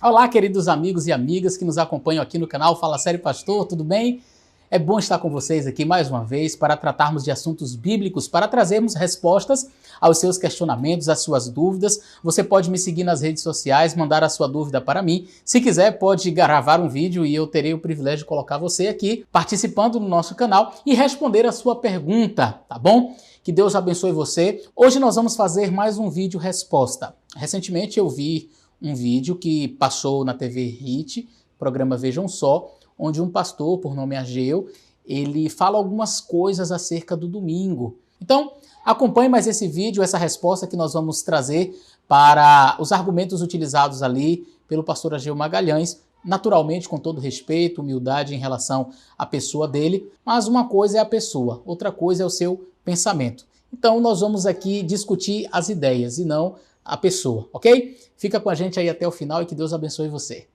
Olá, queridos amigos e amigas que nos acompanham aqui no canal Fala Sério Pastor, tudo bem? É bom estar com vocês aqui mais uma vez para tratarmos de assuntos bíblicos, para trazermos respostas aos seus questionamentos, às suas dúvidas. Você pode me seguir nas redes sociais, mandar a sua dúvida para mim. Se quiser, pode gravar um vídeo e eu terei o privilégio de colocar você aqui participando no nosso canal e responder a sua pergunta, tá bom? Que Deus abençoe você. Hoje nós vamos fazer mais um vídeo resposta. Recentemente eu vi um vídeo que passou na TV Hit, programa Vejam Só, onde um pastor, por nome Ageu, ele fala algumas coisas acerca do domingo. Então, acompanhe mais esse vídeo, essa resposta que nós vamos trazer para os argumentos utilizados ali pelo pastor Ageu Magalhães, naturalmente com todo respeito, humildade em relação à pessoa dele, mas uma coisa é a pessoa, outra coisa é o seu pensamento. Então, nós vamos aqui discutir as ideias e não a pessoa, ok? Fica com a gente aí até o final e que Deus abençoe você.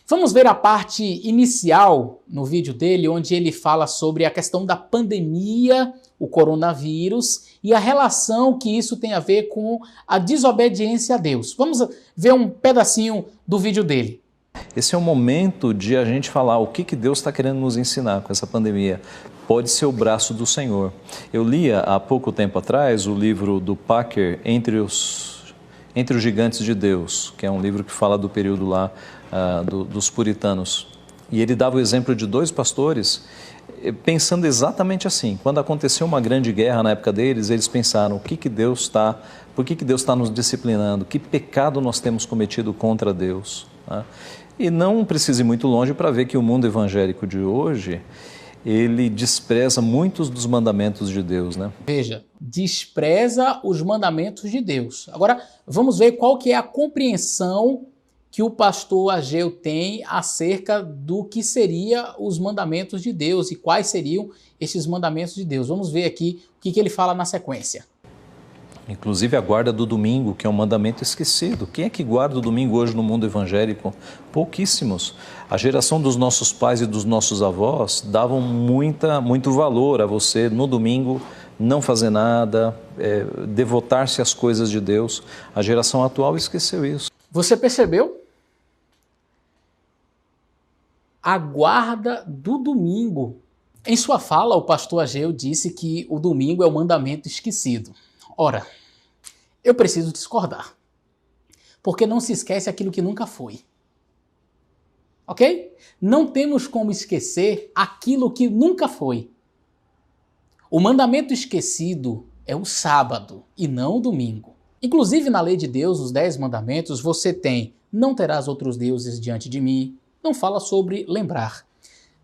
Vamos ver a parte inicial no vídeo dele, onde ele fala sobre a questão da pandemia, o coronavírus, e a relação que isso tem a ver com a desobediência a Deus. Vamos ver um pedacinho do vídeo dele. Esse é o momento de a gente falar o que Deus está querendo nos ensinar com essa pandemia. Pode ser o braço do Senhor. Eu lia há pouco tempo atrás o livro do Packer, Entre os Gigantes de Deus, que é um livro que fala do período lá dos puritanos. E ele dava o exemplo de dois pastores, pensando exatamente assim. Quando aconteceu uma grande guerra na época deles, eles pensaram, por que Deus está nos disciplinando? Que pecado nós temos cometido contra Deus? E não precisa ir muito longe para ver que o mundo evangélico de hoje, ele despreza muitos dos mandamentos de Deus, né? Veja, despreza os mandamentos de Deus. Agora, vamos ver qual que é a compreensão que o pastor Ageu tem acerca do que seriam os mandamentos de Deus e quais seriam esses mandamentos de Deus. Vamos ver aqui o que ele fala na sequência. Inclusive a guarda do domingo, que é um mandamento esquecido. Quem é que guarda o domingo hoje no mundo evangélico? Pouquíssimos. A geração dos nossos pais e dos nossos avós davam muito valor a você no domingo não fazer nada, devotar-se às coisas de Deus. A geração atual esqueceu isso. Você percebeu? A guarda do domingo. Em sua fala, o pastor Ageu disse que o domingo é o mandamento esquecido. Ora, eu preciso discordar, porque não se esquece aquilo que nunca foi, ok? Não temos como esquecer aquilo que nunca foi. O mandamento esquecido é o sábado e não o domingo. Inclusive na lei de Deus, os 10 mandamentos, você tem: não terás outros deuses diante de mim, não fala sobre lembrar.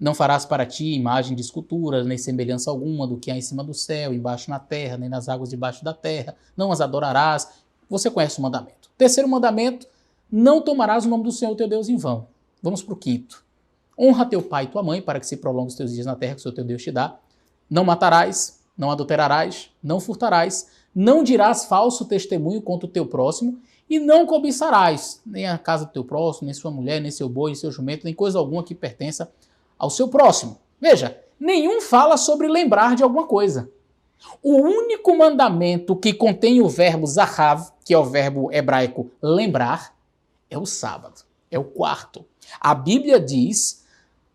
Não farás para ti imagem de escultura, nem semelhança alguma do que há em cima do céu, embaixo na terra, nem nas águas debaixo da terra. Não as adorarás. Você conhece o mandamento. Terceiro mandamento: não tomarás o nome do Senhor teu Deus em vão. Vamos para o quinto. Honra teu pai e tua mãe para que se prolongue os teus dias na terra que o Senhor teu Deus te dá. Não matarás, não adulterarás, não furtarás, não dirás falso testemunho contra o teu próximo e não cobiçarás nem a casa do teu próximo, nem sua mulher, nem seu boi, nem seu jumento, nem coisa alguma que pertença ao seu próximo. Veja, nenhum fala sobre lembrar de alguma coisa. O único mandamento que contém o verbo zahav, que é o verbo hebraico lembrar, é o sábado. É o quarto. A Bíblia diz: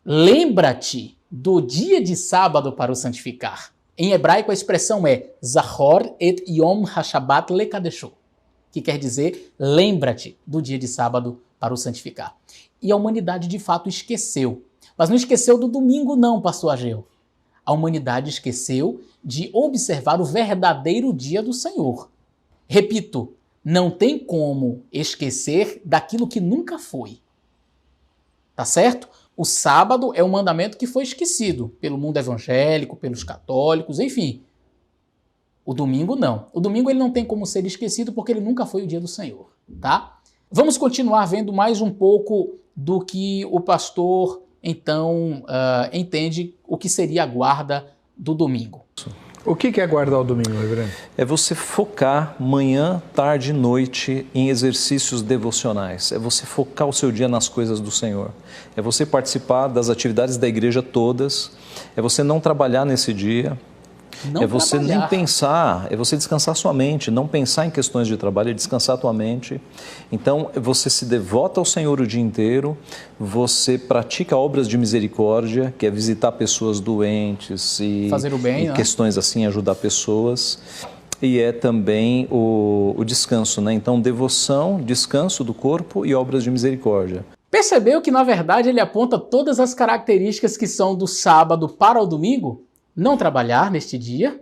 lembra-te do dia de sábado para o santificar. Em hebraico a expressão é zachor et yom hashabat lekadesho, que quer dizer lembra-te do dia de sábado para o santificar. E a humanidade de fato esqueceu. Mas não esqueceu do domingo não, pastor Ageu. A humanidade esqueceu de observar o verdadeiro dia do Senhor. Repito, não tem como esquecer daquilo que nunca foi. Tá certo? O sábado é um mandamento que foi esquecido pelo mundo evangélico, pelos católicos, enfim. O domingo não. O domingo ele não tem como ser esquecido porque ele nunca foi o dia do Senhor, tá? Vamos continuar vendo mais um pouco do que o pastor então entende o que seria a guarda do domingo. O que é guardar o domingo, reverendo? É você focar manhã, tarde e noite em exercícios devocionais. É você focar o seu dia nas coisas do Senhor. É você participar das atividades da igreja todas. É você não trabalhar nesse dia. É você nem pensar, é você descansar sua mente, não pensar em questões de trabalho, é descansar a tua mente. Então, você se devota ao Senhor o dia inteiro, você pratica obras de misericórdia, que é visitar pessoas doentes e fazer o bem, e questões assim, ajudar pessoas. E é também o descanso, né? Então, devoção, descanso do corpo e obras de misericórdia. Percebeu que, na verdade, ele aponta todas as características que são do sábado para o domingo? Não trabalhar neste dia.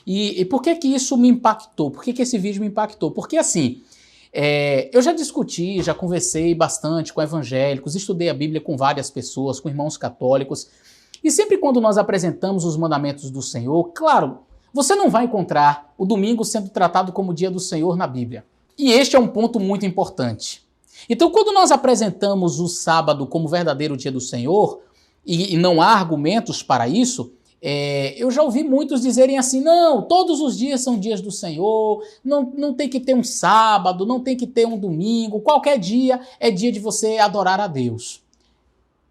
E por que que isso me impactou? Por que que esse vídeo me impactou? Porque assim, eu já discuti, já conversei bastante com evangélicos, estudei a Bíblia com várias pessoas, com irmãos católicos, e sempre quando nós apresentamos os mandamentos do Senhor, claro, você não vai encontrar o domingo sendo tratado como dia do Senhor na Bíblia. E este é um ponto muito importante. Então, quando nós apresentamos o sábado como verdadeiro dia do Senhor, e não há argumentos para isso, eu já ouvi muitos dizerem assim, não, todos os dias são dias do Senhor, não tem que ter um sábado, não tem que ter um domingo, qualquer dia é dia de você adorar a Deus.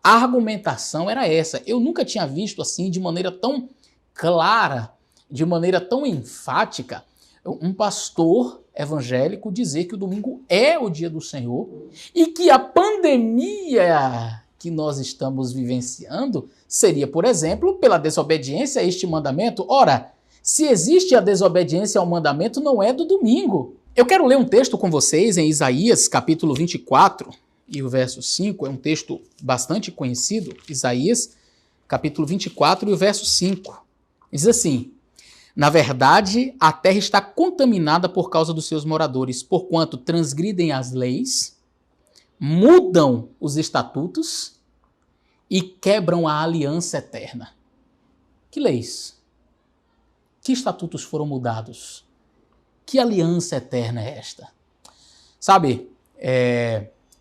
A argumentação era essa. Eu nunca tinha visto assim, de maneira tão clara, de maneira tão enfática, um pastor evangélico dizer que o domingo é o dia do Senhor e que a pandemia que nós estamos vivenciando seria, por exemplo, pela desobediência a este mandamento. Ora, se existe a desobediência ao mandamento, não é do domingo. Eu quero ler um texto com vocês em Isaías, capítulo 24, e o verso 5, é um texto bastante conhecido, Isaías, capítulo 24 e o verso 5. Diz assim, na verdade, a terra está contaminada por causa dos seus moradores, porquanto transgridem as leis, mudam os estatutos e quebram a aliança eterna. Que leis? Que estatutos foram mudados? Que aliança eterna é esta? Sabe,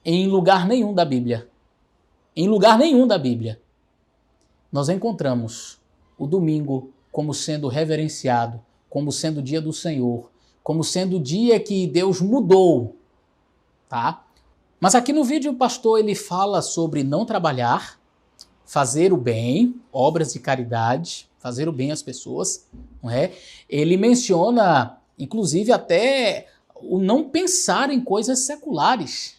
em lugar nenhum da Bíblia, nós encontramos o domingo como sendo reverenciado, como sendo o dia do Senhor, como sendo o dia que Deus mudou, tá? Mas aqui no vídeo o pastor ele fala sobre não trabalhar, fazer o bem, obras de caridade, fazer o bem às pessoas, não é? Ele menciona, inclusive, até o não pensar em coisas seculares,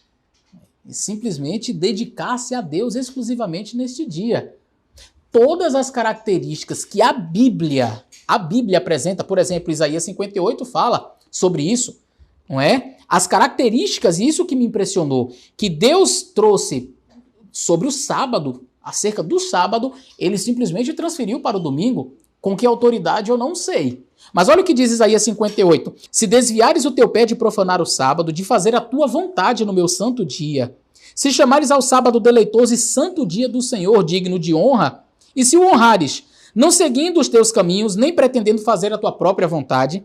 e simplesmente dedicar-se a Deus exclusivamente neste dia. Todas as características que a Bíblia apresenta, por exemplo, Isaías 58 fala sobre isso, não é? As características, e isso que me impressionou, que Deus trouxe sobre o sábado, acerca do sábado, ele simplesmente transferiu para o domingo. Com que autoridade eu não sei. Mas olha o que diz Isaías 58. Se desviares o teu pé de profanar o sábado, de fazer a tua vontade no meu santo dia, se chamares ao sábado deleitoso e santo dia do Senhor, digno de honra, e se o honrares, não seguindo os teus caminhos, nem pretendendo fazer a tua própria vontade,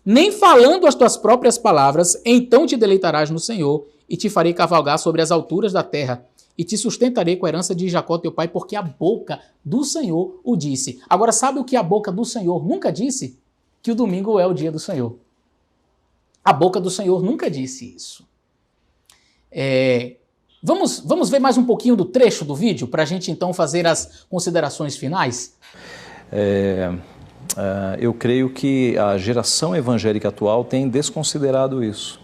nem falando as tuas próprias palavras, então te deleitarás no Senhor, e te farei cavalgar sobre as alturas da terra, e te sustentarei com a herança de Jacó teu pai, porque a boca do Senhor o disse. Agora, sabe o que a boca do Senhor nunca disse? Que o domingo é o dia do Senhor. A boca do Senhor nunca disse isso. Vamos ver mais um pouquinho do trecho do vídeo, para a gente então fazer as considerações finais? Eu creio que a geração evangélica atual tem desconsiderado isso.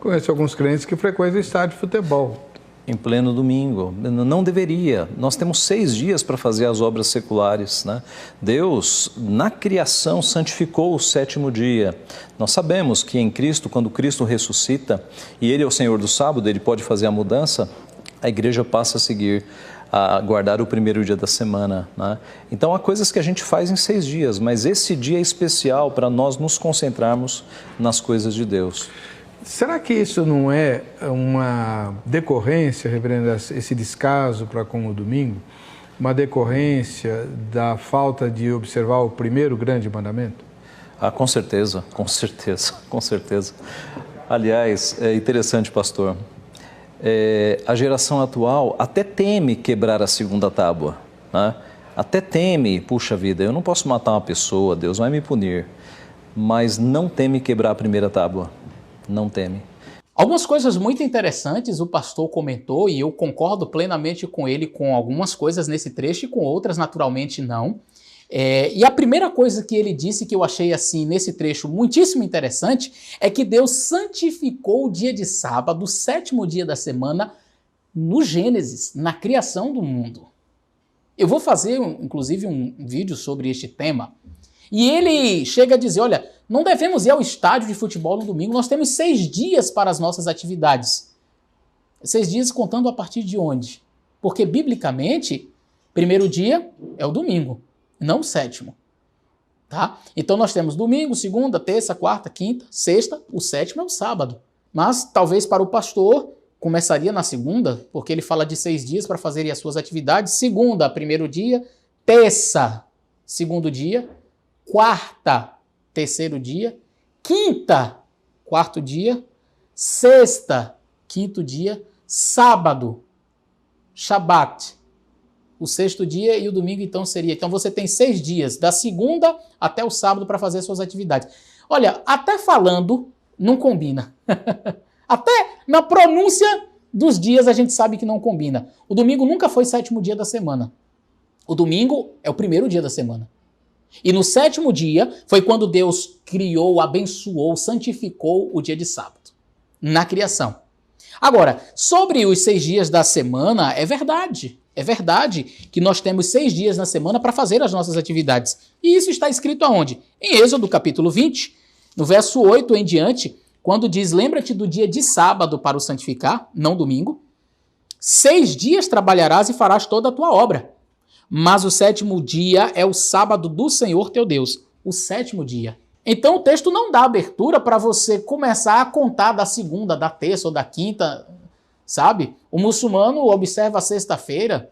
Conheço alguns crentes que frequentam estádio de futebol. Em pleno domingo. Não deveria. Nós temos 6 dias para fazer as obras seculares, né? Deus, na criação, santificou o 7º dia. Nós sabemos que em Cristo, quando Cristo ressuscita, e Ele é o Senhor do sábado, Ele pode fazer a mudança, a igreja passa a seguir, a guardar o 1º dia da semana, né? Então, há coisas que a gente faz em 6 dias, mas esse dia é especial para nós nos concentrarmos nas coisas de Deus. Será que isso não é uma decorrência, reverendo, esse descaso para com o domingo, uma decorrência da falta de observar o primeiro grande mandamento? Com certeza, com certeza, com certeza. Aliás, é interessante, pastor, a geração atual até teme quebrar a segunda tábua, né? até teme, puxa vida, eu não posso matar uma pessoa, Deus vai me punir, mas não teme quebrar a primeira tábua, não teme. Algumas coisas muito interessantes o pastor comentou e eu concordo plenamente com ele com algumas coisas nesse trecho e com outras naturalmente não. E a primeira coisa que ele disse que eu achei assim nesse trecho muitíssimo interessante é que Deus santificou o dia de sábado, o 7º dia da semana, no Gênesis, na criação do mundo. Eu vou fazer inclusive um vídeo sobre este tema. E ele chega a dizer, olha, não devemos ir ao estádio de futebol no domingo, nós temos 6 dias para as nossas atividades. 6 dias contando a partir de onde? Porque, biblicamente, primeiro dia é o domingo, não o 7º. Tá? Então nós temos domingo, segunda, terça, quarta, quinta, sexta, o 7º é o sábado. Mas talvez para o pastor começaria na segunda, porque ele fala de 6 dias para fazerem as suas atividades. Segunda, primeiro dia, terça, segundo dia, quarta, terceiro dia, quinta, quarto dia, sexta, quinto dia, sábado, Shabat, o 6º dia e o domingo então seria. Então você tem 6 dias, da segunda até o sábado para fazer suas atividades. Olha, até falando não combina. Até na pronúncia dos dias a gente sabe que não combina. O domingo nunca foi 7º dia da semana. O domingo é o primeiro dia da semana. E no 7º dia foi quando Deus criou, abençoou, santificou o dia de sábado, na criação. Agora, sobre os 6 dias da semana, é verdade que nós temos 6 dias na semana para fazer as nossas atividades. E isso está escrito aonde? Em Êxodo, capítulo 20, no verso 8 em diante, quando diz, lembra-te do dia de sábado para o santificar, não domingo. 6 dias trabalharás e farás toda a tua obra. Mas o 7º dia é o sábado do Senhor teu Deus, o 7º dia. Então o texto não dá abertura para você começar a contar da segunda, da terça ou da quinta, sabe? O muçulmano observa a sexta-feira,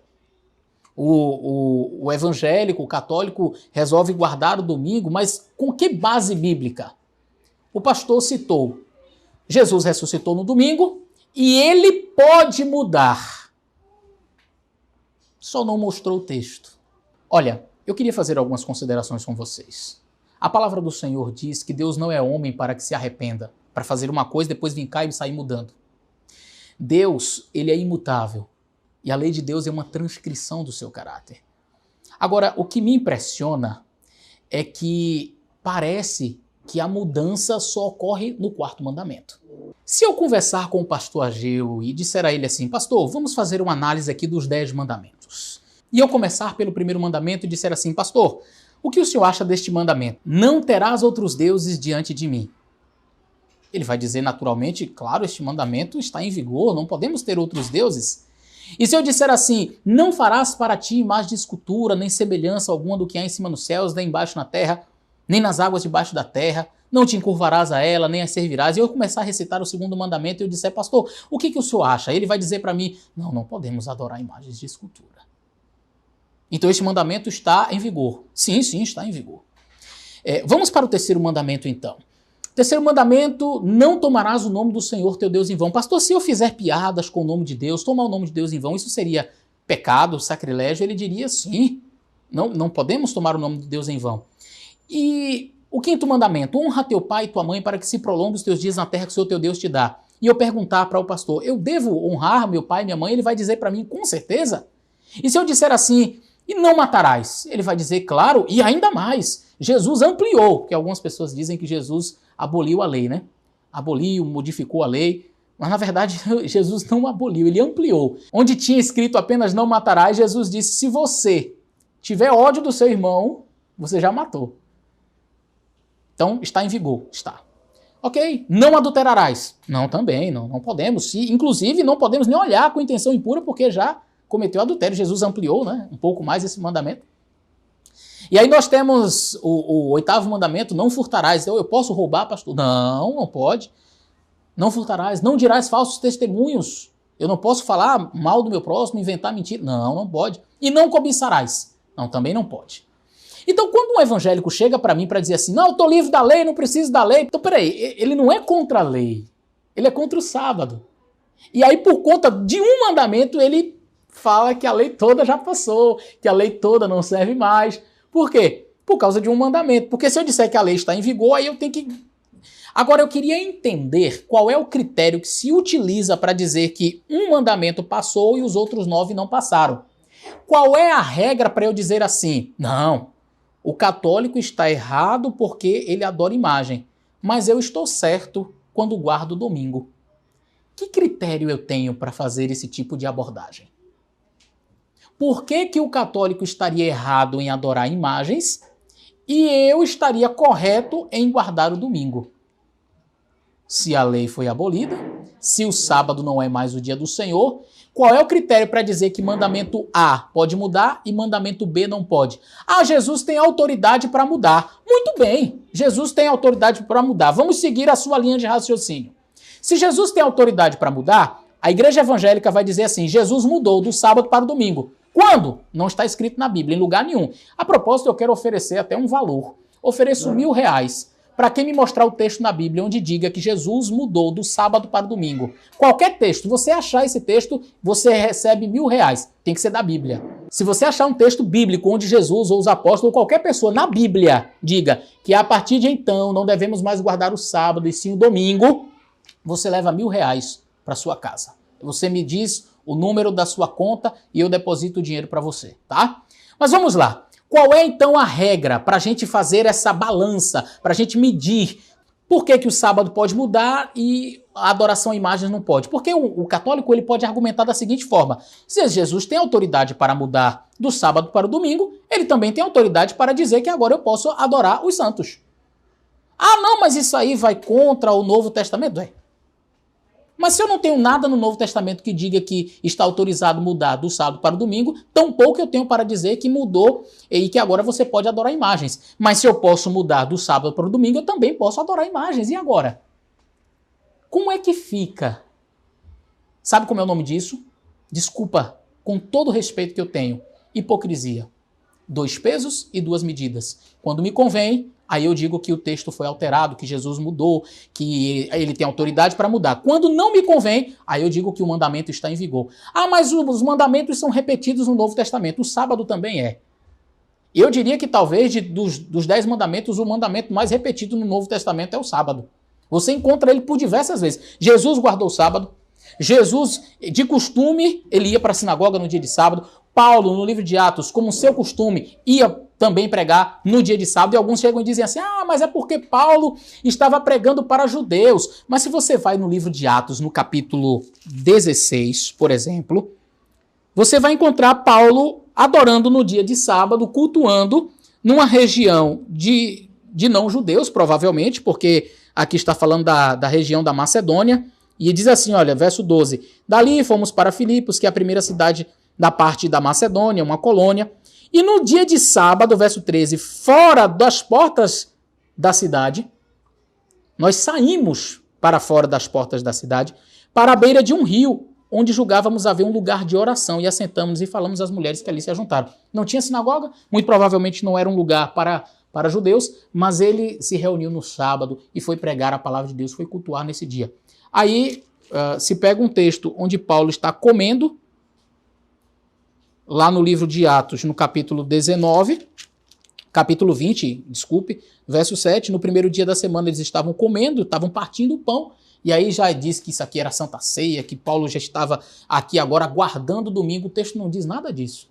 o evangélico, o católico resolve guardar o domingo, mas com que base bíblica? O pastor citou, Jesus ressuscitou no domingo e ele pode mudar. Só não mostrou o texto. Olha, eu queria fazer algumas considerações com vocês. A palavra do Senhor diz que Deus não é homem para que se arrependa, para fazer uma coisa e depois vir cá e sair mudando. Deus, ele é imutável. E a lei de Deus é uma transcrição do seu caráter. Agora, o que me impressiona é que parece que a mudança só ocorre no 4º mandamento. Se eu conversar com o pastor Ageu e disser a ele assim, pastor, vamos fazer uma análise aqui dos 10 mandamentos. E eu começar pelo 1º mandamento e disser assim, pastor, o que o senhor acha deste mandamento? Não terás outros deuses diante de mim. Ele vai dizer naturalmente, claro, este mandamento está em vigor, não podemos ter outros deuses. E se eu disser assim, não farás para ti imagem de escultura, nem semelhança alguma do que há em cima nos céus, nem embaixo na terra, nem nas águas debaixo da terra, não te encurvarás a ela, nem a servirás. E eu começar a recitar o 2º mandamento e eu disser, pastor, o que o senhor acha? Ele vai dizer para mim, não podemos adorar imagens de escultura. Então este mandamento está em vigor. Sim, está em vigor. Vamos para o 3º mandamento então. 3º mandamento, não tomarás o nome do Senhor teu Deus em vão. Pastor, se eu fizer piadas com o nome de Deus, tomar o nome de Deus em vão, isso seria pecado, sacrilégio? Ele diria sim, não podemos tomar o nome de Deus em vão. E o 5º mandamento, honra teu pai e tua mãe para que se prolongue os teus dias na terra que o Senhor teu Deus te dá. E eu perguntar para o pastor, eu devo honrar meu pai e minha mãe? Ele vai dizer para mim, com certeza. E se eu disser assim, e não matarás? Ele vai dizer, claro, e ainda mais. Jesus ampliou, porque algumas pessoas dizem que Jesus aboliu a lei, né? Aboliu, modificou a lei. Mas na verdade Jesus não aboliu, ele ampliou. Onde tinha escrito apenas não matarás, Jesus disse, se você tiver ódio do seu irmão, você já matou. Então, está em vigor, está. Ok, não adulterarás. Não, também, não podemos. Inclusive, não podemos nem olhar com intenção impura, porque já cometeu adultério. Jesus ampliou, né, um pouco mais esse mandamento. E aí nós temos o 8º mandamento, não furtarás. Então, eu posso roubar, pastor? Não pode. Não furtarás, não dirás falsos testemunhos. Eu não posso falar mal do meu próximo, inventar mentira. Não pode. E não cobiçarás. Não, também não pode. Então, quando um evangélico chega para mim para dizer assim, não, eu estou livre da lei, não preciso da lei. Então, peraí, ele não é contra a lei, ele é contra o sábado. E aí, por conta de um mandamento, ele fala que a lei toda já passou, que a lei toda não serve mais. Por quê? Por causa de um mandamento. Porque se eu disser que a lei está em vigor, aí eu tenho que... Agora, eu queria entender qual é o critério que se utiliza para dizer que um mandamento passou e os outros 9 não passaram. Qual é a regra para eu dizer assim? Não, o católico está errado porque ele adora imagem, mas eu estou certo quando guardo o domingo. Que critério eu tenho para fazer esse tipo de abordagem? Por que que o católico estaria errado em adorar imagens e eu estaria correto em guardar o domingo? Se a lei foi abolida, se o sábado não é mais o dia do Senhor, qual é o critério para dizer que mandamento A pode mudar e mandamento B não pode? Ah, Jesus tem autoridade para mudar. Muito bem, Jesus tem autoridade para mudar. Vamos seguir a sua linha de raciocínio. Se Jesus tem autoridade para mudar, a igreja evangélica vai dizer assim, Jesus mudou do sábado para o domingo. Quando? Não está escrito na Bíblia, em lugar nenhum. A propósito, eu quero oferecer até um valor. Ofereço R$1.000 para quem me mostrar o texto na Bíblia onde diga que Jesus mudou do sábado para o domingo. Qualquer texto, você achar esse texto, você recebe R$1.000. Tem que ser da Bíblia. Se você achar um texto bíblico onde Jesus ou os apóstolos ou qualquer pessoa na Bíblia diga que a partir de então não devemos mais guardar o sábado e sim o domingo, você leva R$1.000 para sua casa. Você me diz o número da sua conta e eu deposito o dinheiro para você, tá? Mas vamos lá. Qual é então a regra para a gente fazer essa balança, para a gente medir por que que o sábado pode mudar e a adoração a imagens não pode? Porque o católico ele pode argumentar da seguinte forma, se Jesus tem autoridade para mudar do sábado para o domingo, ele também tem autoridade para dizer que agora eu posso adorar os santos. Ah, não, mas isso aí vai contra o Novo Testamento? Mas se eu não tenho nada no Novo Testamento que diga que está autorizado mudar do sábado para o domingo, tampouco eu tenho para dizer que mudou e que agora você pode adorar imagens. Mas se eu posso mudar do sábado para o domingo, eu também posso adorar imagens. E agora? Como é que fica? Sabe como é o nome disso? Desculpa, com todo o respeito que eu tenho. Hipocrisia. 2 pesos e 2 medidas. Quando me convém, aí eu digo que o texto foi alterado, que Jesus mudou, que ele tem autoridade para mudar. Quando não me convém, aí eu digo que o mandamento está em vigor. Ah, mas os mandamentos são repetidos no Novo Testamento. O sábado também é. Eu diria que talvez dos 10 mandamentos, o mandamento mais repetido no Novo Testamento é o sábado. Você encontra ele por diversas vezes. Jesus guardou o sábado. Jesus, de costume, ele ia para a sinagoga no dia de sábado. Paulo, no livro de Atos, como seu costume, ia também pregar no dia de sábado. E alguns chegam e dizem assim, ah, mas é porque Paulo estava pregando para judeus. Mas se você vai no livro de Atos, no capítulo 16, por exemplo, você vai encontrar Paulo adorando no dia de sábado, cultuando numa região de não-judeus, provavelmente, porque aqui está falando da região da Macedônia. E diz assim, olha, verso 12, dali fomos para Filipos, que é a primeira cidade da parte da Macedônia, uma colônia. E no dia de sábado, verso 13, fora das portas da cidade, nós saímos para fora das portas da cidade, para a beira de um rio, onde julgávamos haver um lugar de oração, e assentamos e falamos às mulheres que ali se ajuntaram. Não tinha sinagoga, muito provavelmente não era um lugar para judeus, mas ele se reuniu no sábado e foi pregar a palavra de Deus, foi cultuar nesse dia. Aí se pega um texto onde Paulo está comendo, lá no livro de Atos, no capítulo 19, capítulo 20, desculpe, verso 7, no primeiro dia da semana eles estavam comendo, estavam partindo o pão, e aí já diz que isso aqui era Santa Ceia, que Paulo já estava aqui agora guardando o domingo, o texto não diz nada disso.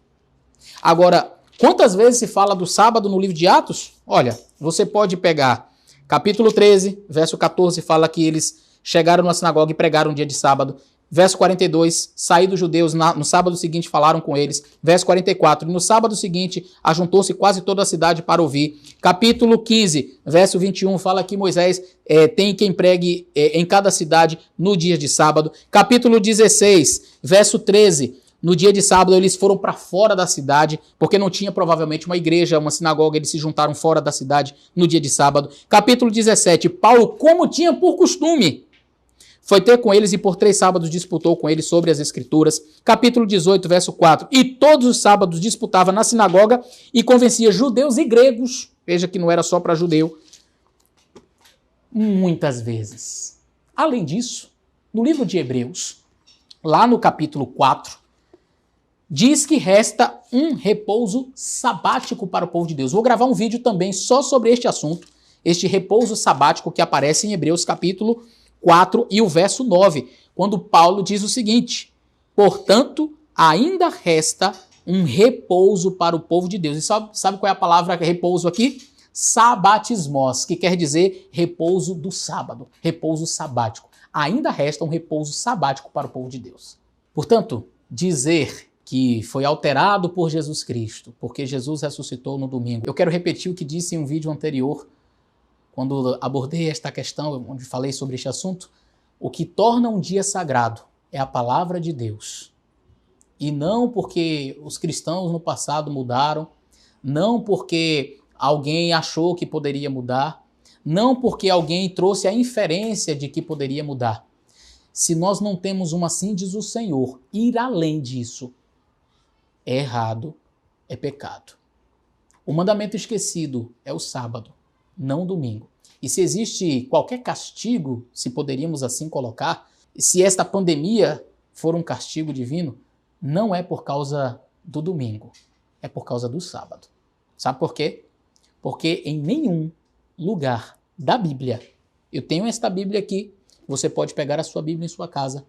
Agora, quantas vezes se fala do sábado no livro de Atos? Olha, você pode pegar capítulo 13, verso 14, fala que eles chegaram na sinagoga e pregaram um dia de sábado. Verso 42, saídos os judeus, no sábado seguinte falaram com eles. Verso 44, no sábado seguinte ajuntou-se quase toda a cidade para ouvir. Capítulo 15, verso 21, fala que Moisés tem quem pregue em cada cidade no dia de sábado. Capítulo 16, verso 13, no dia de sábado eles foram para fora da cidade, porque não tinha provavelmente uma igreja, uma sinagoga, eles se juntaram fora da cidade no dia de sábado. Capítulo 17, Paulo, como tinha por costume, foi ter com eles e por 3 sábados disputou com eles sobre as escrituras. Capítulo 18, verso 4. E todos os sábados disputava na sinagoga e convencia judeus e gregos. Veja que não era só para judeu. Muitas vezes. Além disso, no livro de Hebreus, lá no capítulo 4, diz que resta um repouso sabático para o povo de Deus. Vou gravar um vídeo também só sobre este assunto, este repouso sabático que aparece em Hebreus capítulo 4 e o verso 9, quando Paulo diz o seguinte: portanto, ainda resta um repouso para o povo de Deus. E sabe qual é a palavra repouso aqui? Sabatismos, que quer dizer repouso do sábado, repouso sabático. Ainda resta um repouso sabático para o povo de Deus. Portanto, dizer que foi alterado por Jesus Cristo, porque Jesus ressuscitou no domingo. Eu quero repetir o que disse em um vídeo anterior, quando abordei esta questão, onde falei sobre este assunto. O que torna um dia sagrado é a palavra de Deus. E não porque os cristãos no passado mudaram, não porque alguém achou que poderia mudar, não porque alguém trouxe a inferência de que poderia mudar. Se nós não temos uma, assim diz o Senhor, ir além disso, é errado, é pecado. O mandamento esquecido é o sábado, não o domingo. E se existe qualquer castigo, se poderíamos assim colocar, se esta pandemia for um castigo divino, não é por causa do domingo, é por causa do sábado. Sabe por quê? Porque em nenhum lugar da Bíblia, eu tenho esta Bíblia aqui, você pode pegar a sua Bíblia em sua casa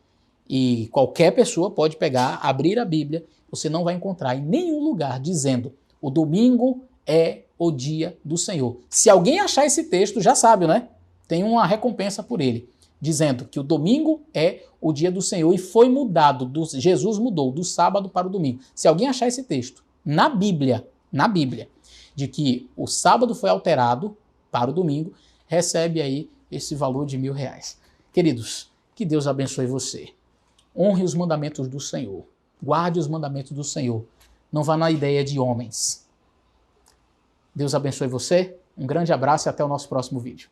e qualquer pessoa pode pegar, abrir a Bíblia, você não vai encontrar em nenhum lugar dizendo o domingo é o dia do Senhor. Se alguém achar esse texto, já sabe, né? Tem uma recompensa por ele, dizendo que o domingo é o dia do Senhor e foi mudado, Jesus mudou do sábado para o domingo. Se alguém achar esse texto na Bíblia, de que o sábado foi alterado para o domingo, recebe aí esse valor de R$1.000. Queridos, que Deus abençoe você. Honre os mandamentos do Senhor. Guarde os mandamentos do Senhor. Não vá na ideia de homens. Deus abençoe você. Um grande abraço e até o nosso próximo vídeo.